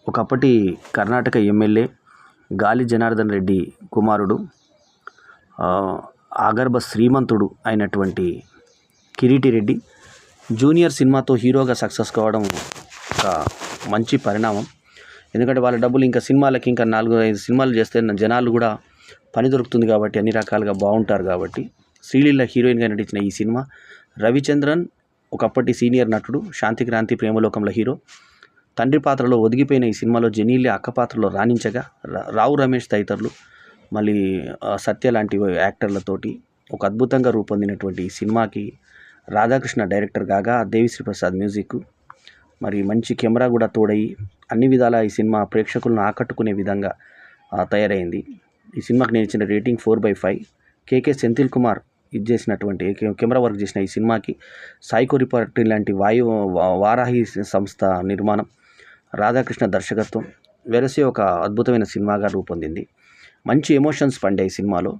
ఒకప్పటి కర్ణాటక ఎమ్మెల్యే గాలి జనార్దన్ రెడ్డి కుమారుడు ఆగర్భ శ్రీమంతుడు అయినటువంటి కిరీటి రెడ్డి జూనియర్ సినిమాతో హీరోగా సక్సెస్ కావడం ఒక మంచి పరిణామం. ఎందుకంటే వాళ్ళ డబ్బులు ఇంకా సినిమాలకి ఇంకా 4-5 సినిమాలు చేస్తే జనాలు కూడా పని దొరుకుతుంది కాబట్టి అన్ని రకాలుగా బాగుంటారు కాబట్టి శ్రీలీల హీరోయిన్గా నటించిన ఈ సినిమా రవిచంద్రన్ ఒకప్పటి సీనియర్ నటుడు శాంతిక్రాంతి ప్రేమలోకంలో హీరో తండ్రి పాత్రలో ఒదిగిపోయిన ఈ సినిమాలో జెనీలి అక్క పాత్రలో రాణించగా రావు రమేష్ తదితరులు మళ్ళీ సత్య లాంటి యాక్టర్లతోటి ఒక అద్భుతంగా రూపొందినటువంటి ఈ సినిమాకి రాధాకృష్ణ డైరెక్టర్ కాగా దేవిశ్రీ ప్రసాద్ మ్యూజిక్ మరి మంచి కెమెరా కూడా తోడయి అన్ని విధాలా ఈ సినిమా ప్రేక్షకులను ఆకట్టుకునే విధంగా తయారైంది. ఈ సినిమాకి నేను ఇచ్చిన రేటింగ్ 4/5. కేకే సెంథిల్ కుమార్ ఇది చేసినటువంటి కెమెరా వర్క్ చేసిన ఈ సినిమాకి సాయి కొరిపాటి లాంటి వారాహి సంస్థ నిర్మాణం, రాధాకృష్ణ దర్శకత్వం వెరసి ఒక అద్భుతమైన సినిమాగా రూపొందింది. మంచి ఎమోషన్స్ పండే ఈ సినిమాలో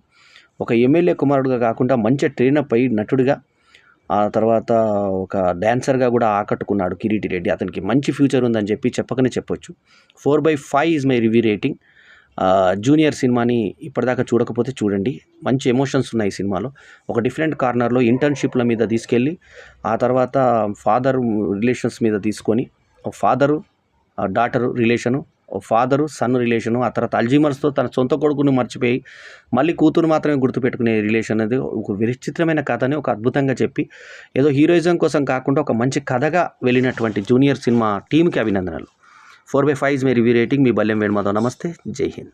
ఒక ఎమ్మెల్యే కుమారుడుగా కాకుండా మంచి ట్రైనప్ అయి నటుడిగా ఆ తర్వాత ఒక డ్యాన్సర్గా కూడా ఆకట్టుకున్నాడు కిరీటి రెడ్డి. అతనికి మంచి ఫ్యూచర్ ఉందని చెప్పకనే చెప్పొచ్చు. 4/5 is my review rating. Junior సినిమాని ఇప్పటిదాకా చూడకపోతే చూడండి. మంచి ఎమోషన్స్ ఉన్నాయి ఈ సినిమాలో. ఒక డిఫరెంట్ కార్నర్లో ఇంటర్న్షిప్ల మీద తీసుకెళ్ళి ఆ తర్వాత ఫాదర్ రిలేషన్స్ మీద తీసుకొని father daughter relation, father sun relation, ఆ తర్వాత అల్జీమర్స్తో తన సొంత కొడుకును మర్చిపోయి మళ్ళీ కూతురు మాత్రమే గుర్తుపెట్టుకునే రిలేషన్ అనేది ఒక విచిత్రమైన కథని ఒక అద్భుతంగా చెప్పి ఏదో హీరోయిజం కోసం కాకుండా ఒక మంచి కథగా వెళ్ళినటువంటి జూనియర్ సినిమా టీంకి అభినందనలు. 4/5 ఈజ్ మై రివ్యూ రేటింగ్. మీ బల్లెం వేణుమాధవ్. నమస్తే, జై హింద్.